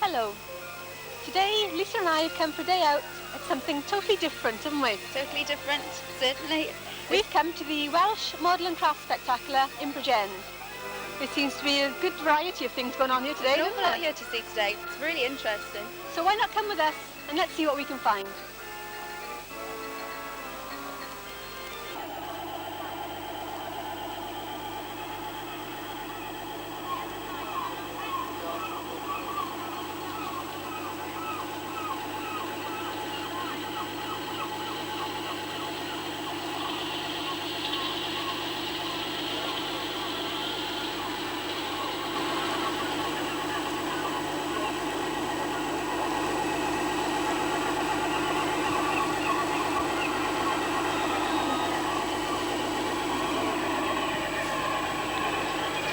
Hello. Today, Lisa and I have come for a day out at something totally different, haven't we? Totally different, certainly. We've come to the Welsh Model and Craft Spectacular in Bridgend. There seems to be a good variety of things going on here today. There's an awful lot here to see today. It's really interesting. So why not come with us and let's see what we can find.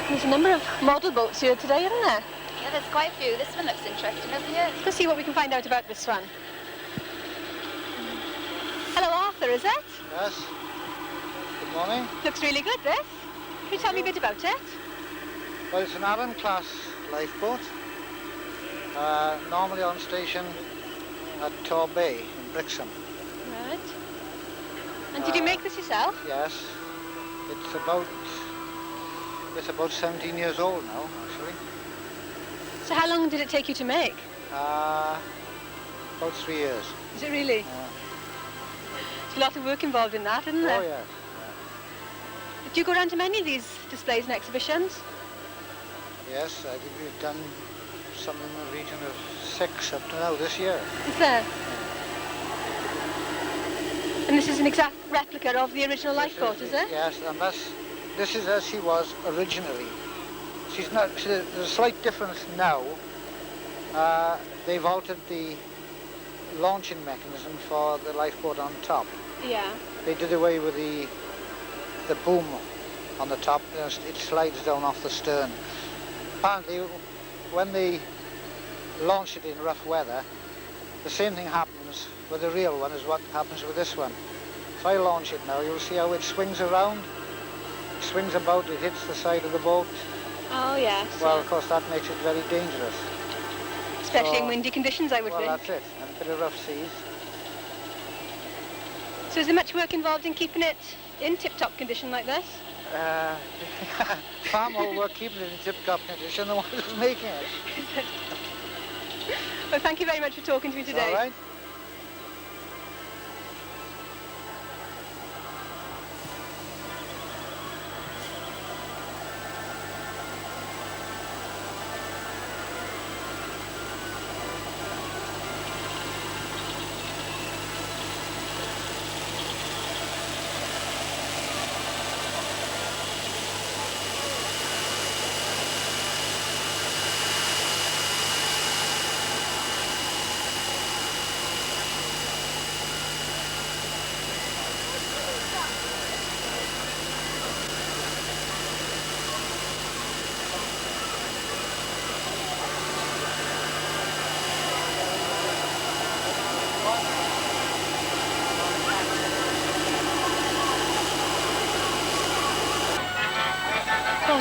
There's a number of model boats here today, isn't there? Yeah, there's quite a few. This one looks interesting, doesn't it? Let's see what we can find out about this one. Hello, Arthur, is it? Yes. Good morning. Looks really good, this. Can you tell me a bit about it? Well, it's an Arran class lifeboat. Normally on station at Tor Bay in Brixham. Right. And did you make this yourself? Yes. It's about 17 years old now, actually. So how long did it take you to make? About 3 years. Is it really? There's a lot of work involved in that, isn't there? Oh, yes. Do you go around to many of these displays and exhibitions? Yes, I think we've done something in the region of 6 up to now this year. Is there? And this is an exact replica of the original lifeboat, is it? Yes, and this is as she was originally. There's a slight difference now. They've altered the launching mechanism for the lifeboat on top. Yeah. They did away with the boom on the top. It slides down off the stern. Apparently, when they launch it in rough weather, the same thing happens with the real one as what happens with this one. If I launch it now, you'll see how it swings around. It swings about, it hits the side of the boat. Oh, yes. Well, of course, that makes it very dangerous. Especially in windy conditions, I would think. Well, that's it, and a bit of rough seas. So is there much work involved in keeping it in tip-top condition like this? Far more work keeping it in tip-top condition than what was making it. Well, thank you very much for talking to me today. All right.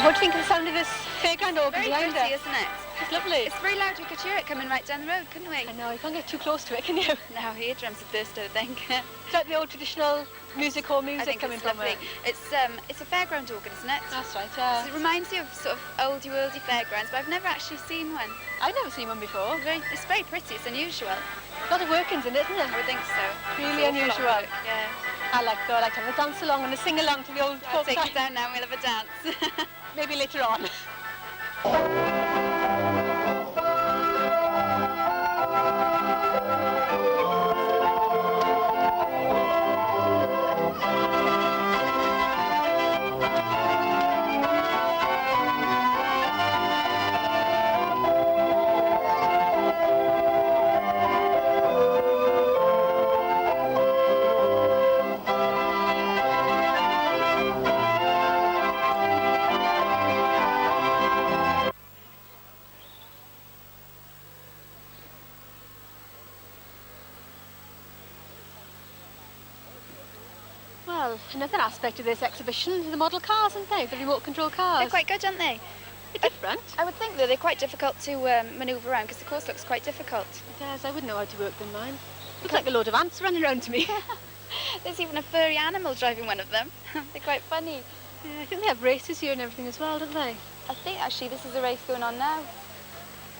What do you think of the sound of this fairground organ Very behind pretty, us? isn't it? It's lovely. It's very loud. We could hear it coming right down the road, couldn't we? I know, you can't get too close to it, can you? No, eardrums are thirsty, I think. It's like the old traditional music hall music I think coming it's from lovely. it. It's a fairground organ, isn't it? That's right, yeah. It reminds you of sort of oldie-worldy fairgrounds, but I've never actually seen one. I've never seen one before. It's very pretty. It's unusual. A lot of workings in it, isn't it? I would think so. Really It's an awful lot unusual. of work, yeah. I like to have a dance along and a sing along to the old I'll folk take you song. down now and we'll have a dance. Maybe later on. Well, another aspect of this exhibition are the model cars, aren't they? The remote control cars. They're quite good, aren't they? They're different. I would think that they're quite difficult to manoeuvre around because the course looks quite difficult. It does. I wouldn't know how to work them, mine. Looks like a load of ants running around to me. There's even a furry animal driving one of them. They're quite funny. Yeah, I think they have races here and everything as well, don't they? I think actually this is a race going on now.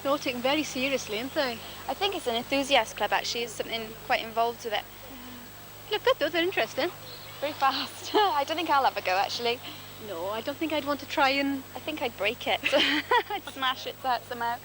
They're all taken very seriously, aren't they? I think it's an enthusiast club actually. It's something quite involved with it. Look good though, they're interesting. Very fast. I don't think I'll have a go actually. No, I don't think I'd want to try and... I think I'd break it. I'd smash it somehow.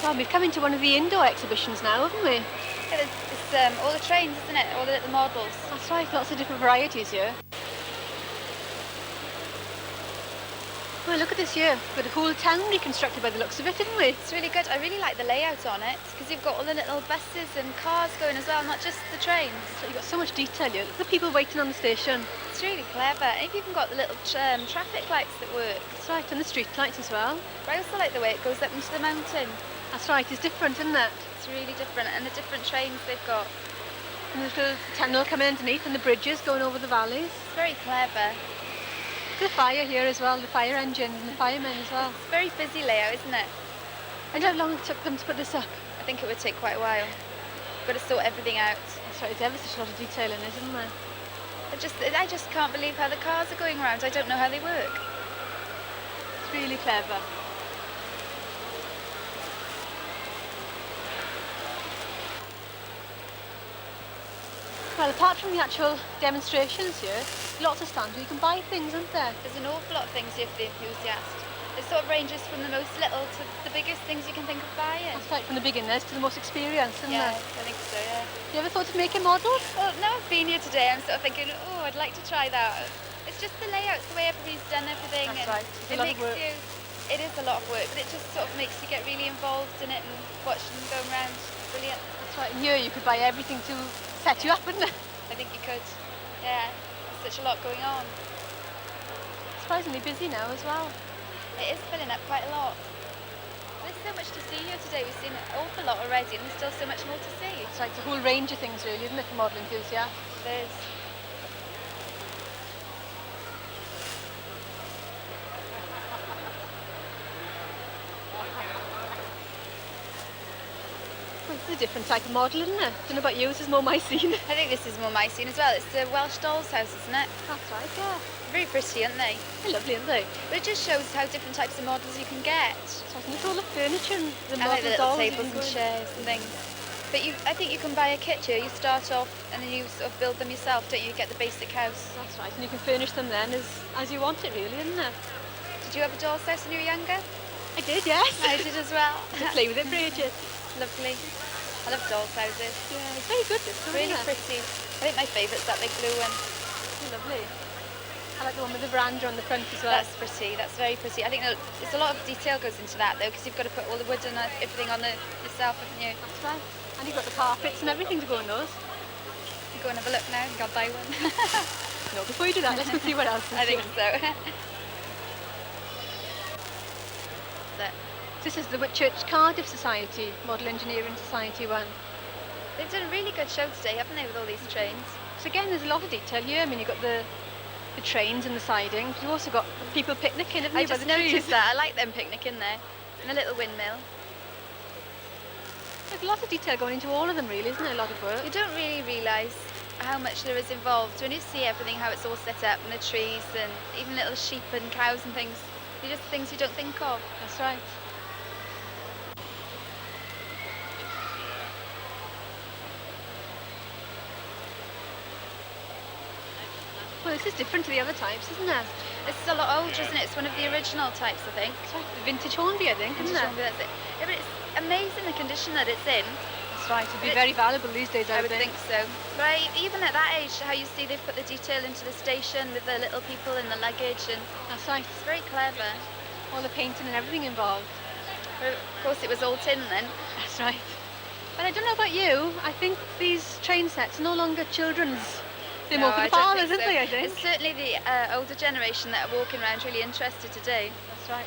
Well, we've come into one of the indoor exhibitions now, haven't we? Yeah, it's all the trains, isn't it? All the little models. That's right, lots of different varieties here. Well, look at this here. We've got a whole town reconstructed by the looks of it, haven't we? It's really good. I really like the layout on it because you've got all the little buses and cars going as well, not just the trains. So you've got so much detail here. Look at the people waiting on the station. It's really clever. And you've even got the little traffic lights that work. That's right, and the street lights as well. But I also like the way it goes up into the mountain. That's right, it's different, isn't it? It's really different, and the different trains they've got. And there's a little tunnel coming underneath and the bridges going over the valleys. It's very clever. The fire here as well, the fire engine and the firemen as well. It's a very busy layout, isn't it? I wonder how long it took them to put this up. I think it would take quite a while. Got to sort everything out. That's right, there's ever such a lot of detail in it, isn't there? I just can't believe how the cars are going around. I don't know how they work. It's really clever. Well, apart from the actual demonstrations here, lots of stands where you can buy things, isn't there? There's an awful lot of things here for the enthusiast. It sort of ranges from the most little to the biggest things you can think of buying. That's right, from the beginners to the most experienced, isn't Yeah, there? I think so, yeah. You ever thought of making models? Well, now I've been here today, I'm sort of thinking, oh, I'd like to try that. It's just the layout, it's the way everybody's done everything. That's and right, it's a it lot of makes work. you. It is a lot of work, but it just sort of makes you get really involved in it and watch them go around. Brilliant. That's right, and here you could buy everything to set you up, wouldn't it? I think you could. Yeah, there's such a lot going on. Surprisingly busy now as well. It is filling up quite a lot. There's so much to see here today. We've seen an awful lot already, and there's still so much more to see. It's like a whole range of things really, isn't it, for model enthusiasts? There's Well, it's a different type of model, isn't it? Don't know about you, this is more my scene. I think this is more my scene as well. It's the Welsh doll's house, isn't it? That's right, yeah. Very pretty, aren't they? They're lovely, aren't they? But it just shows how different types of models you can get. So I think it's all the furniture and the I like the model little dolls you tables can and go in. chairs and things. But I think you can buy a kit here. You start off and then you sort of build them yourself, don't you? You get the basic house. That's right, and you can furnish them then as you want it really, isn't it? Did you have a doll's house when you were younger? I did, yes. I did as well. To play with it for ages. Lovely. I love doll's houses. Yeah, it's very good this one, Really isn't it? pretty. I think my favourite's that big blue one. It's lovely. I like the one with the veranda on the front as well. That's pretty. That's very pretty. I think there's a lot of detail goes into that though, because you've got to put all the wood and everything on yourself, haven't you? That's right. And you've got the carpets and everything to go on those. You go and have a look now. You can buy one. No, before you do that, let's go see what else is I think here. so. There. This is the Whitchurch Cardiff Society, Model Engineering Society one. They've done a really good show today, haven't they, with all these trains? So again, there's a lot of detail here. I mean, you've got the the trains and the sidings. You've also got people picnicking, haven't I you, by just the trees? noticed that. I like them picnicking there. And a little windmill. There's a lot of detail going into all of them, really, isn't there? A lot of work. You don't really realise how much there is involved when you see everything, how it's all set up, and the trees, and even little sheep and cows and things. They're just things you don't think of. That's right. Well, this is different to the other types, isn't it? This is a lot older, isn't it? It's one of the original types, I think. It's like the vintage Hornby, I think, isn't it? That's it. Yeah, but it's amazing the condition that it's in. That's right. It'd be very valuable these days, I would think so. But even at that age, how you see they've put the detail into the station with the little people in the luggage, and That's right. it's very clever. All the painting and everything involved. But of course, it was all tin then. That's right. But I don't know about you. I think these train sets are no longer children's. They're more for I the don't fathers, think aren't so. they, I think? It's certainly the older generation that are walking around really interested today. That's right.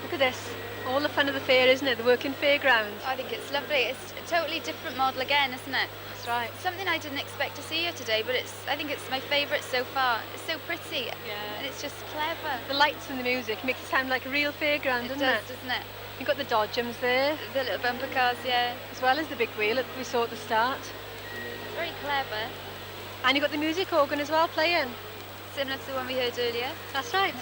Look at this. All the fun of the fair, isn't it? The working fairground. I think it's lovely. It's a totally different model again, isn't it? That's right. It's something I didn't expect to see here today, but I think it's my favourite so far. It's so pretty, and it's just clever. The lights and the music makes it sound like a real fairground, It doesn't does, it? doesn't it? You've got the dodgems there, The little bumper cars, yeah. as well as the big wheel that we saw at the start. Very clever. And you've got the music organ as well playing. Similar to the one we heard earlier. That's right.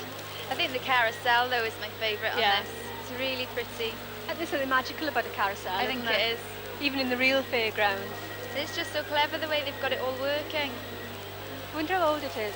I think the carousel, though, is my favourite on Yeah. this. It's really pretty. There's something magical about a carousel. I think isn't it is. Even in the real fairground. It's just so clever the way they've got it all working. I wonder how old it is.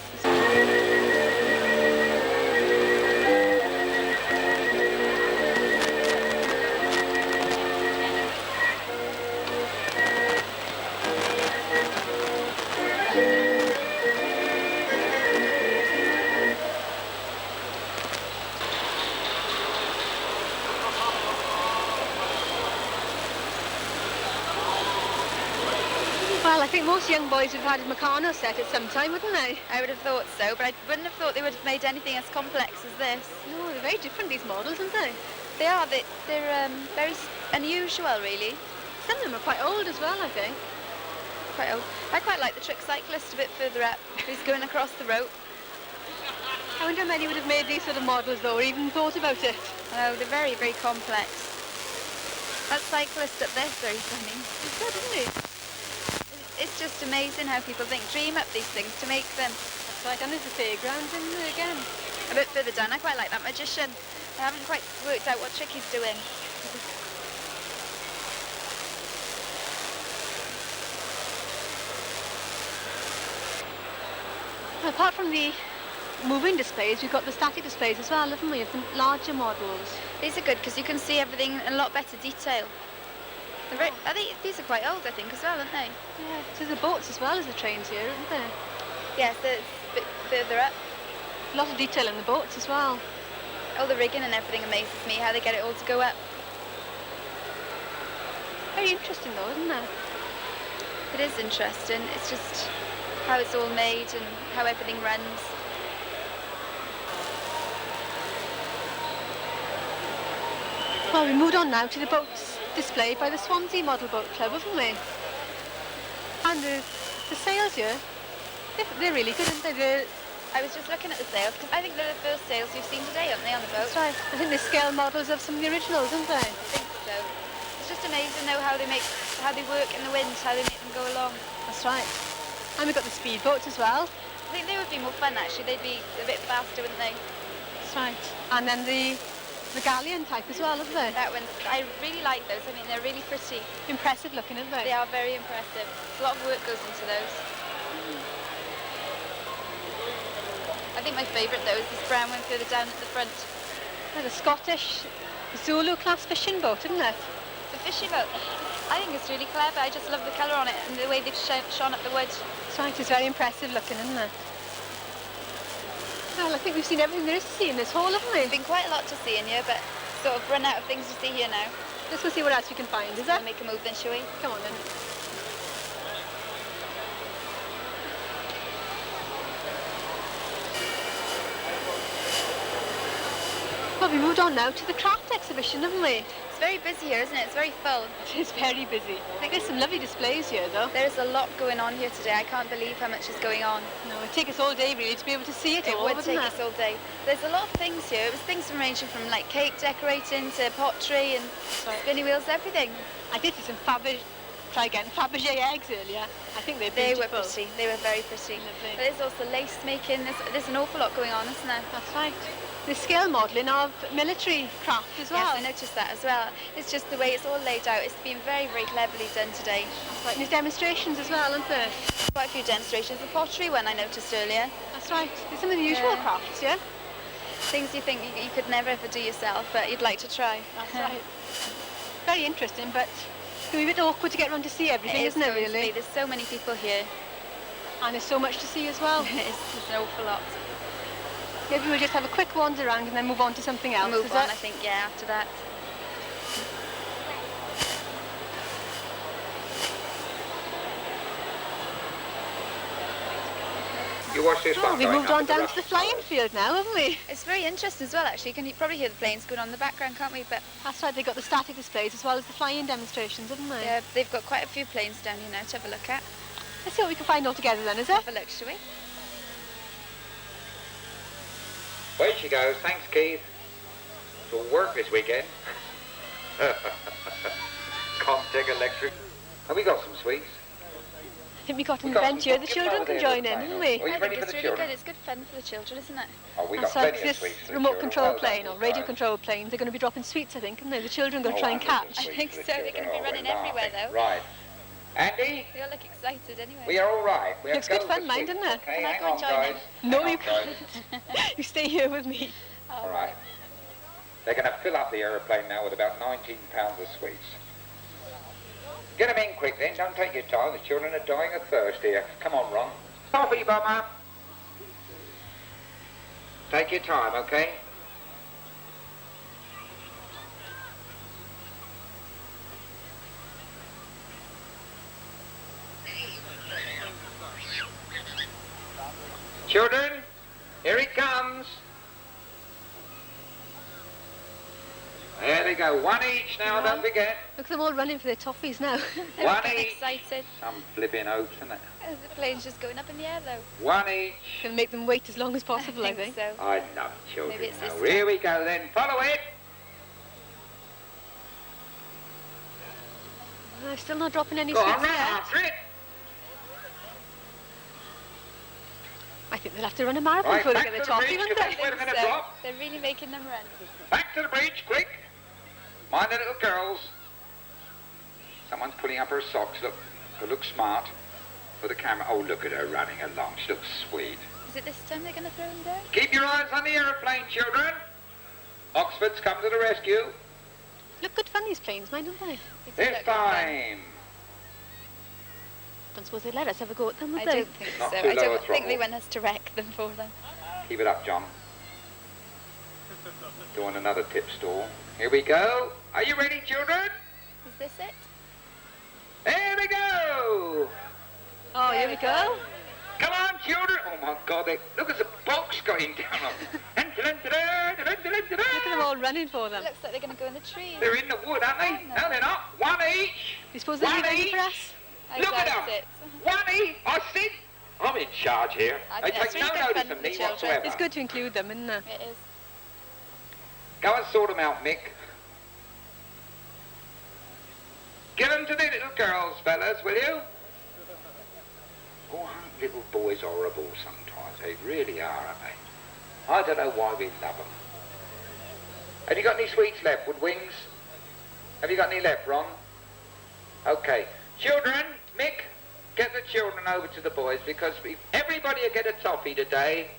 Well, I think most young boys would have had a Meccano set at some time, wouldn't they? I would have thought so, but I wouldn't have thought they would have made anything as complex as this. No, they're very different, these models, aren't they? They are. They're very unusual, really. Some of them are quite old as well, I think. Quite old. I quite like the trick cyclist a bit further up, who's going across the road. I wonder how many would have made these sort of models, though, or even thought about it. I know, they're very, very complex. That cyclist up there's very funny. It's good, isn't it? It's just amazing how people dream up these things to make them. That's right, and there's the fairground in there again. A bit further down, I quite like that magician. I haven't quite worked out what trick he's doing. Apart from the moving displays, we've got the static displays as well, haven't we, of the larger models. These are good because you can see everything in a lot better detail. I think these are quite old, I think, as well, aren't they? Yeah, so the boats as well as the trains here, isn't there? Yes, it's a bit further up. A lot of detail in the boats as well. All the rigging and everything amazes me, how they get it all to go up. Very interesting though, isn't it? It is interesting. It's just how it's all made and how everything runs. Well, we moved on now to the boats displayed by the Swansea Model Boat Club, haven't we? And the sails here, they're really good, aren't they? I was just looking at the sails because I think they're the first sails we've seen today, aren't they, on the boat? That's right. I think they're scale models of some of the originals, aren't they? I think so. It's just amazing though how they work in the wind, how they make them go along. That's right. And we've got the speedboats as well. I think they would be more fun actually. They'd be a bit faster, wouldn't they? That's right. And then the galleon type as well, isn't there? That one, I really like those. I mean, they're really pretty. Impressive looking, aren't they? They are very impressive. A lot of work goes into those. I think my favourite though is this brown one further down at the front. There's a Scottish Zulu class fishing boat, isn't it? The fishing boat. I think it's really clever. I just love the colour on it and the way they've shone up the wood. That's right, it's very impressive looking, isn't it? Well, I think we've seen everything there is to see in this hall, haven't we? There's been quite a lot to see in here, but sort of run out of things to see here now. Let's go see what else we can find, is We'll that? make a move then, shall we? Come on then. Well, we moved on now to the craft exhibition, haven't we? It's very busy here, isn't it? It's very full. It is very busy. I think there's some lovely displays here, though. There's a lot going on here today. I can't believe how much is going on. No, it'd take us all day, really, to be able to see it It all, would wouldn't take it? us all day. There's a lot of things here. It was things from ranging from like cake decorating to pottery and spinning wheels, everything. I did see some Fabergé eggs earlier. I think they're They beautiful. were pretty. They were very pretty. Lovely. But there's also lace making. There's an awful lot going on, isn't there? That's right. The scale modelling of military craft as well. Yes, I noticed that as well. It's just the way it's all laid out. It's been very, very cleverly done today. That's right. And there's demonstrations as well, aren't there? Quite a few demonstrations. The pottery one I noticed earlier. That's right. There's some unusual Yeah. crafts, yeah? Things you think you could never ever do yourself, but you'd like to try. That's right. Very interesting, but it's going to be a bit awkward to get around to see everything, It is isn't it, going to be. really? There's so many people here. And there's so much to see as well. It's an awful lot. Maybe we'll just have a quick wander around and then move on to something else. Move is on, it? I think, yeah, after that. You watch this Oh, one we've going moved up on at the down to Russian the flying forest. field now, haven't we? It's very interesting as well, actually. You can probably hear the planes going on in the background, can't we? But That's right, they've got the static displays as well as the flying demonstrations, haven't they? yeah, they've got quite a few planes down here now to have a look at. Let's see what we can find all together then, is it? Have a look, shall we? Away she goes. Thanks, Keith. It'll work this weekend. Can't take electric. Have we got some sweets? I think we got an We got event some here the pumpkins children over can there join in, that's haven't fine. we? Are you I ready think for it's the really children? good. It's good fun for the children, isn't it? Oh, we got That's right, plenty of this sweets for the remote children. control Well done, plane or you radio guys. control planes, they're going to be dropping sweets, I think, and the children are going to try and Oh, I catch. love the I think sweets so. for the They're gonna be children. running we're everywhere, laughing. though. Right. Andy, They all look excited anyway. we are all right. We have Looks to go good with fun, the mine, sweets. doesn't it? Okay, Can I hang go and on, join guys. No, Hang you on, guys. can't. You stay here with me. All right. They're going to fill up the aeroplane now with about 19 pounds of sweets. Get them in quick then, don't take your time. The children are dying of thirst here. Come on, Ron. Coffee, bomber. Take your time, okay? Children, here it comes. There they go, one each now, don't forget. Look at them all running for their toffees now. They're One getting each. excited. Some flipping hopes, isn't it? The plane's just going up in the air, though. One each. Going to make them wait as long as possible, I think. so. I love children. Maybe it's this Now, here we go then. Follow it. They're still not dropping any Go on, sweets run yet. after it. I think they'll have to run a marathon Right, before they back get to their the toffee, bridge, won't because they? we're going to drop. They're really making them run. Back to the bridge, quick. Mind the little girls. Someone's putting up her socks. Look smart for the camera. Oh, look at her running along. She looks sweet. Is it this time they're going to throw them down? Keep your eyes on the aeroplane, children. Oxford's come to the rescue. Look good fun, these planes, mind, don't they? They do This look good fun. time. Don't suppose they'd let us have a go at them, would I they? don't think Not so. too I low a don't think they throttle. want us to wreck them for them. Keep it up, John. Doing another tip stall. Here we go. Are you ready, children? Is this it? There we go. Oh, here we go. Come on, children. Oh, my God. Look at the box going down. Look at them all running for It them. looks like they're going to go in the trees. They're in the wood, aren't they? No. No, they're not. One each. Do you suppose they'll be One ready each. for us? I Look at doubt them. it. One each. I see. I'm in charge here. I They think that's take really no good notice fun of for the me children. whatsoever. It's good to include them, isn't it? It is. Go and sort them out, Mick. Give them to the little girls, fellas, will you? Oh, aren't little boys horrible sometimes? They really are, aren't they? I don't know why we love them. Have you got any sweets left, with wings? Have you got any left, Ron? Okay. Children, Mick, get the children over to the boys, because everybody will get a toffee today.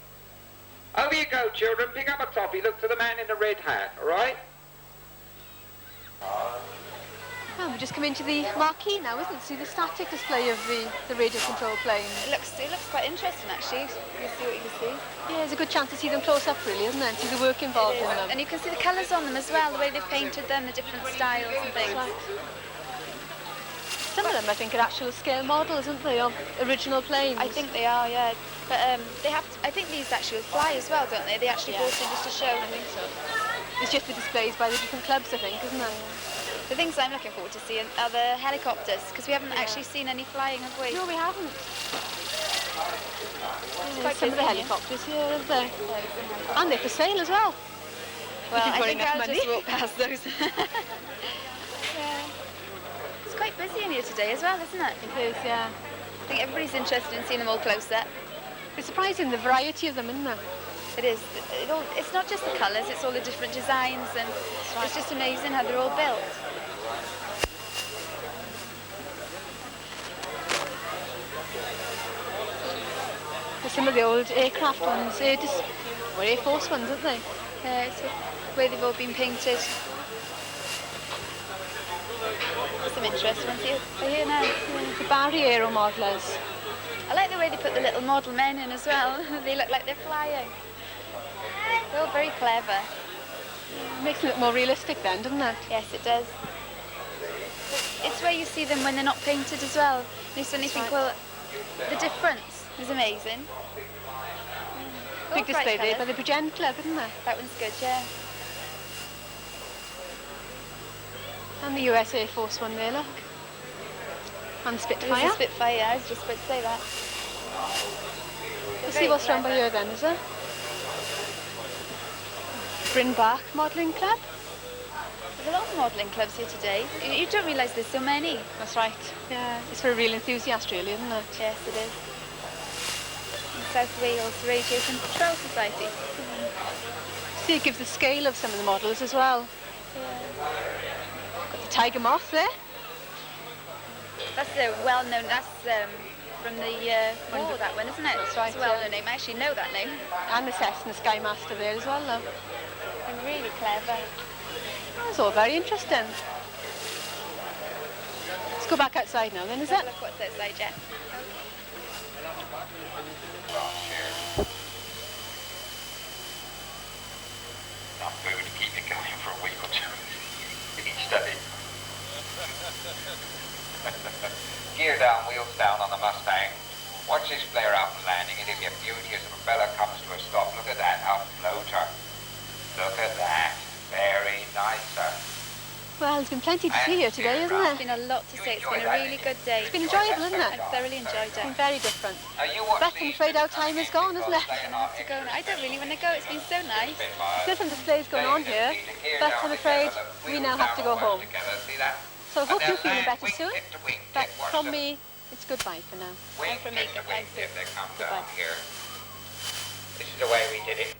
Over you go, children. Pick up a toffee. Look to the man in the red hat, all right? Oh, we've just come into the marquee now, isn't it? See the static display of the radio control plane. It looks quite interesting, actually. You can see what you can see. Yeah, it's a good chance to see them close up, really, isn't it? See the work involved in them. And you can see the colours on them as well, the way they've painted them, the different styles and things. Some of them, I think, are actual scale models, aren't they, of original planes? I think they are, yeah. But they have. I think these actually fly as well, don't they? They actually brought in just to show. I think so. It's just the displays by the different clubs, I think, isn't it? The things I'm looking forward to seeing are the helicopters, because we haven't actually seen any flying, have we? No, we haven't. quite Some of the busy here. helicopters here, aren't they? And they're for sale as well. Well, You've I got think enough I'll money. just walk past those. Yeah. It's quite busy in here today as well, isn't it? It is, yeah. I think everybody's interested in seeing them all closer. It's surprising the variety of them, isn't it? It is. It's not just the colours, it's all the different designs, and it's just amazing how they're all built. There's some of the old aircraft ones, Air Force ones, aren't they? Yeah, it's the way they've all been painted. There's some interesting ones here now. Yeah, the Barry Aero modelers. I like the way they put the little model men in as well. They look like they're flying. They're all very clever. Makes it look more realistic then, doesn't it? Yes, it does. It's where you see them when they're not painted as well. And you suddenly think, well, the difference is amazing. Big display there by the Bridgend Club, isn't there? That one's good, yeah. And the US Air Force one there, look. And There's Spitfire. a Spitfire, I was just about to say that. Let's see what's round by here then, is there? Bridgend Modelling Club. There's a lot of modelling clubs here today. You don't realise there's so many. That's right. Yeah, it's for a real enthusiast, really, isn't it? Yes, it is. South Wales Radio Control Society. See, it gives the scale of some of the models as well. Yeah. Got the tiger moth there. That's a well-known, that's from the war, that one, isn't it? That's right, It's a well-known name. I actually know that name. And the Cessna Skymaster there as well, though. They're really clever. That's all very interesting. Let's go back outside now then, is Have it? a look what's outside, yeah. Enough food to keep you going for a week or two each day. Gear down, wheels down on the Mustang. Watch this flare out and landing. It'll be a beauty as the propeller comes to a stop. Look at that, up floater. Look at that. Very nice, sir. Well, there's been plenty to see here today, isn't There's there? been a lot to say. It's been a really good day. It's been enjoyable, isn't it? I've thoroughly enjoyed It's been it. very different. You watch But I'm these afraid our bits time coming is gone, in isn't it? because they are To go now. I don't really want to go. It's been so nice. Different displays going on here, but I'm afraid we now have to go home. See that? So I hope And you're they'll feeling land better soon. wingtip to wingtip, But watch from them. me, it's goodbye for now. Wingtip from me, to goodbye, wingtip, they come Goodbye. down here. This is the way we did it.